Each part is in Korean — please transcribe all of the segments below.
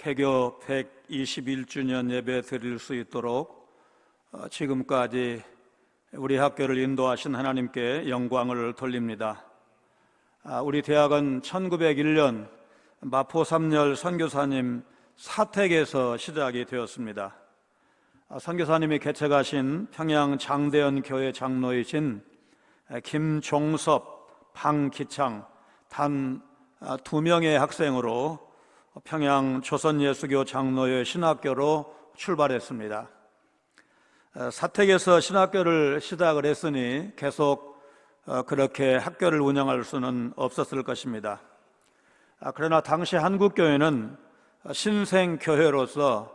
개교 121주년 예배 드릴 수 있도록 지금까지 우리 학교를 인도하신 하나님께 영광을 돌립니다. 우리 대학은 1901년 마포 3열 선교사님 사택에서 시작이 되었습니다. 선교사님이 개척하신 평양 장대현 교회 장로이신 김종섭, 방기창 단 2명의 학생으로 평양 조선예수교 장로회 신학교로 출발했습니다. 사택에서 신학교를 시작을 했으니 계속 그렇게 학교를 운영할 수는 없었을 것입니다. 그러나 당시 한국교회는 신생교회로서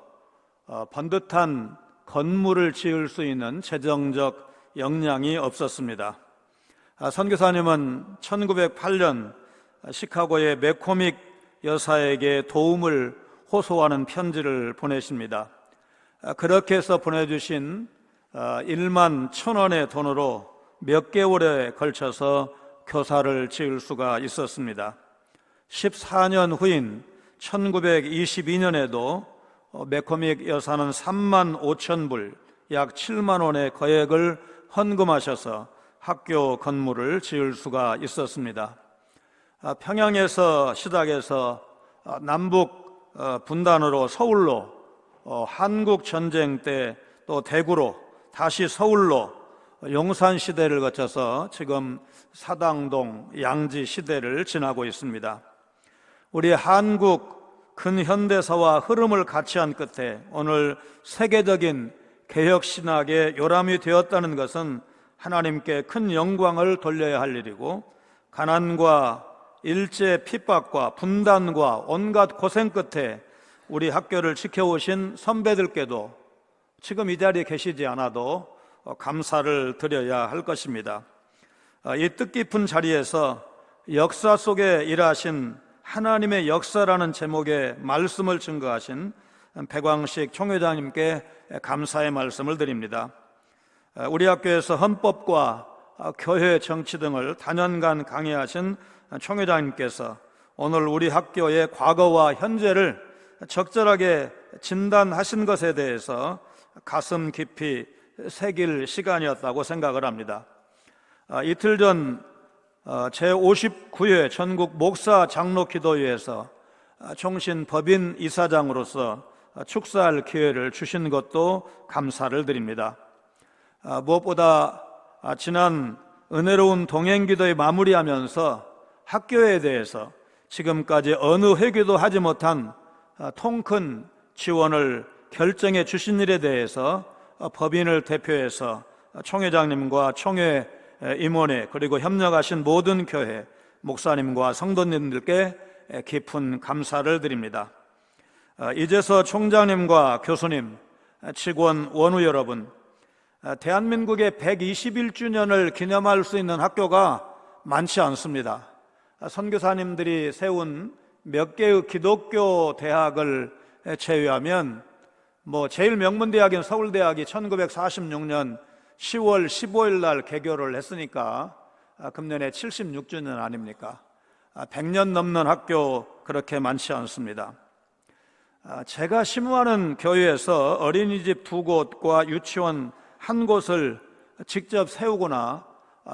번듯한 건물을 지을 수 있는 재정적 역량이 없었습니다. 선교사님은 1908년 시카고의 맥코믹 여사에게 도움을 호소하는 편지를 보내십니다. 그렇게 해서 보내주신 1만 1,000원의 돈으로 몇 개월에 걸쳐서 교사를 지을 수가 있었습니다. 14년 후인 1922년에도 맥코믹 여사는 3만 5천 불, 약 7만 원의 거액을 헌금하셔서 학교 건물을 지을 수가 있었습니다. 평양에서 시작해서 남북 분단으로 서울로, 한국 전쟁 때 또 대구로, 다시 서울로 용산 시대를 거쳐서 지금 사당동 양지 시대를 지나고 있습니다. 우리 한국 근현대사와 흐름을 같이 한 끝에 오늘 세계적인 개혁신학의 요람이 되었다는 것은 하나님께 큰 영광을 돌려야 할 일이고, 가난과 일제 핍박과 분단과 온갖 고생 끝에 우리 학교를 지켜오신 선배들께도 지금 이 자리에 계시지 않아도 감사를 드려야 할 것입니다. 이 뜻깊은 자리에서 역사 속에 일하신 하나님의 역사라는 제목의 말씀을 증거하신 백왕식 총회장님께 감사의 말씀을 드립니다. 우리 학교에서 헌법과 교회 정치 등을 다년간 강의하신 총회장님께서 오늘 우리 학교의 과거와 현재를 적절하게 진단하신 것에 대해서 가슴 깊이 새길 시간이었다고 생각을 합니다. 이틀 전 제59회 전국 목사 장로 기도회에서 총신 법인 이사장으로서 축사할 기회를 주신 것도 감사를 드립니다. 무엇보다 지난 은혜로운 동행기도에 마무리하면서 학교에 대해서 지금까지 어느 회교도 하지 못한 통큰 지원을 결정해 주신 일에 대해서 법인을 대표해서 총회장님과 총회 임원회 그리고 협력하신 모든 교회 목사님과 성도님들께 깊은 감사를 드립니다. 이재서 총장님과 교수님, 직원, 원우 여러분, 대한민국의 121주년을 기념할 수 있는 학교가 많지 않습니다. 선교사님들이 세운 몇 개의 기독교 대학을 제외하면 제일 명문대학인 서울대학이 1946년 10월 15일 날 개교를 했으니까 금년에 76주년 아닙니까? 100년 넘는 학교 그렇게 많지 않습니다. 제가 심우하는 교회에서 어린이집 2곳과 유치원 1곳을 직접 세우거나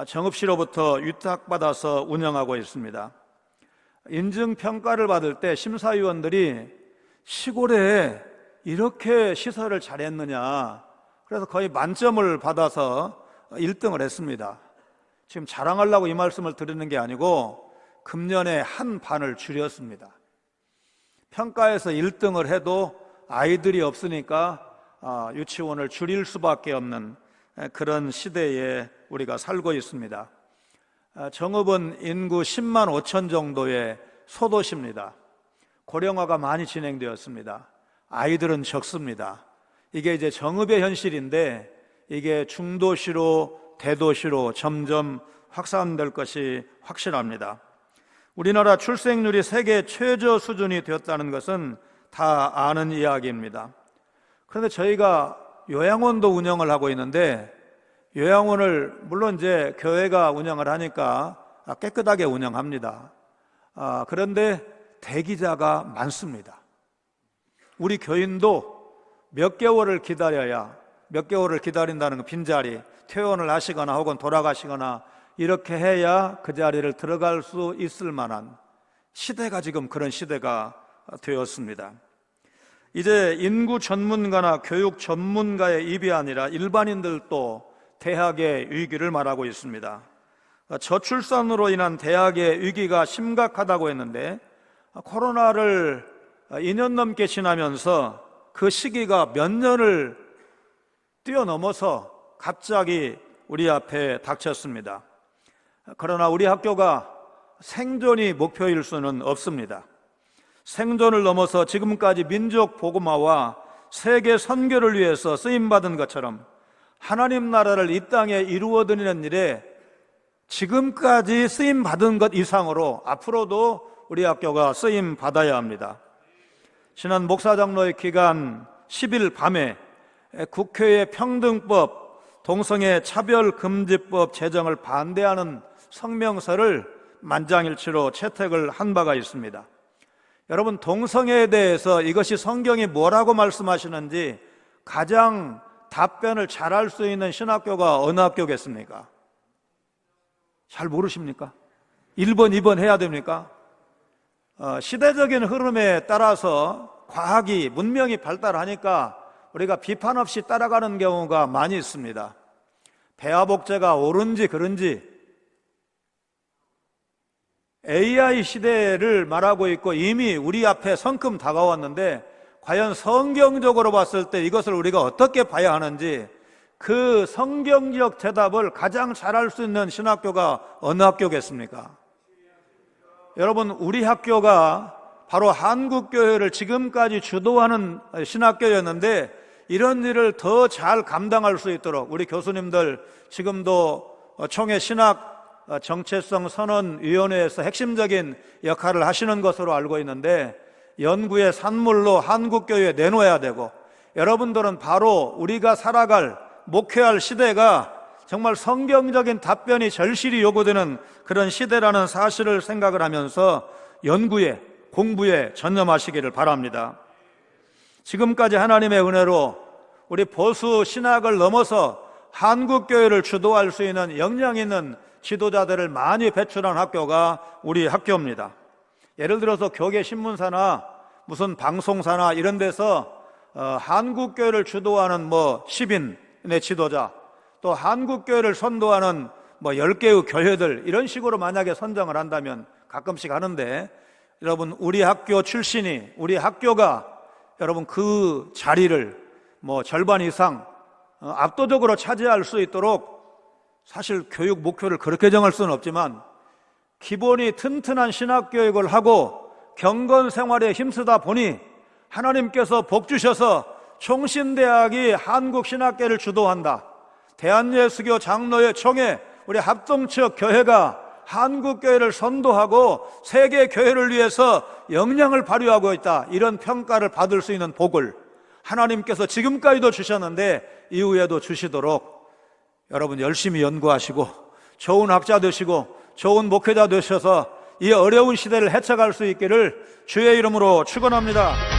정읍시로부터 위탁받아서 운영하고 있습니다. 인증평가를 받을 때 심사위원들이 시골에 이렇게 시설을 잘했느냐, 그래서 거의 만점을 받아서 1등을 했습니다. 지금 자랑하려고 이 말씀을 드리는 게 아니고 금년에 한 반을 줄였습니다. 평가에서 1등을 해도 아이들이 없으니까 유치원을 줄일 수밖에 없는 그런 시대에 우리가 살고 있습니다. 정읍은 인구 10만 5천 정도의 소도시입니다. 고령화가 많이 진행되었습니다. 아이들은 적습니다. 이게 이제 정읍의 현실인데 이게 중도시로 대도시로 점점 확산될 것이 확실합니다. 우리나라 출생률이 세계 최저 수준이 되었다는 것은 다 아는 이야기입니다. 그런데 저희가 요양원도 운영을 하고 있는데, 요양원을 물론 이제 교회가 운영을 하니까 깨끗하게 운영합니다. 그런데 대기자가 많습니다. 우리 교인도 몇 개월을 기다려야, 몇 개월을 기다린다는 건 빈자리, 퇴원을 하시거나 혹은 돌아가시거나 이렇게 해야 그 자리를 들어갈 수 있을 만한 시대가 지금 그런 시대가 되었습니다. 이제 인구 전문가나 교육 전문가의 입이 아니라 일반인들도 대학의 위기를 말하고 있습니다. 저출산으로 인한 대학의 위기가 심각하다고 했는데 코로나를 2년 넘게 지나면서 그 시기가 몇 년을 뛰어넘어서 갑자기 우리 앞에 닥쳤습니다. 그러나 우리 학교가 생존이 목표일 수는 없습니다. 생존을 넘어서 지금까지 민족 복음화와 세계 선교를 위해서 쓰임받은 것처럼 하나님 나라를 이 땅에 이루어드리는 일에 지금까지 쓰임받은 것 이상으로 앞으로도 우리 학교가 쓰임받아야 합니다. 지난 목사장로의 기간 10일 밤에 국회의 평등법, 동성애 차별금지법 제정을 반대하는 성명서를 만장일치로 채택을 한 바가 있습니다. 여러분, 동성애에 대해서 이것이 성경이 뭐라고 말씀하시는지 가장 답변을 잘할 수 있는 신학교가 어느 학교겠습니까? 잘 모르십니까? 1번, 2번 해야 됩니까? 시대적인 흐름에 따라서 과학이, 문명이 발달하니까 우리가 비판 없이 따라가는 경우가 많이 있습니다. 배아복제가 옳은지 그른지 AI 시대를 말하고 있고 이미 우리 앞에 성큼 다가왔는데 과연 성경적으로 봤을 때 이것을 우리가 어떻게 봐야 하는지 그 성경적 대답을 가장 잘할 수 있는 신학교가 어느 학교겠습니까? 여러분, 우리 학교가 바로 한국교회를 지금까지 주도하는 신학교였는데 이런 일을 더 잘 감당할 수 있도록 우리 교수님들 지금도 총회 신학 정체성 선언위원회에서 핵심적인 역할을 하시는 것으로 알고 있는데 연구의 산물로 한국교회에 내놓아야 되고 여러분들은 바로 우리가 살아갈 목회할 시대가 정말 성경적인 답변이 절실히 요구되는 그런 시대라는 사실을 생각을 하면서 연구에 공부에 전념하시기를 바랍니다. 지금까지 하나님의 은혜로 우리 보수 신학을 넘어서 한국교회를 주도할 수 있는 역량 있는 지도자들을 많이 배출한 학교가 우리 학교입니다. 예를 들어서 교계신문사나 무슨 방송사나 이런 데서 한국교회를 주도하는 시민의 지도자, 또 한국교회를 선도하는 10개의 교회들 이런 식으로 만약에 선정을 한다면 가끔씩 하는데 여러분, 우리 학교 출신이 우리 학교가 여러분 그 자리를 절반 이상 압도적으로 차지할 수 있도록 사실 교육 목표를 그렇게 정할 수는 없지만 기본이 튼튼한 신학교육을 하고 경건 생활에 힘쓰다 보니 하나님께서 복 주셔서 총신대학이 한국신학계를 주도한다. 대한예수교 장로회 총회 우리 합동측 교회가 한국교회를 선도하고 세계교회를 위해서 역량을 발휘하고 있다. 이런 평가를 받을 수 있는 복을 하나님께서 지금까지도 주셨는데 이후에도 주시도록 여러분 열심히 연구하시고 좋은 학자 되시고 좋은 목회자 되셔서 이 어려운 시대를 헤쳐갈 수 있기를 주의 이름으로 축원합니다.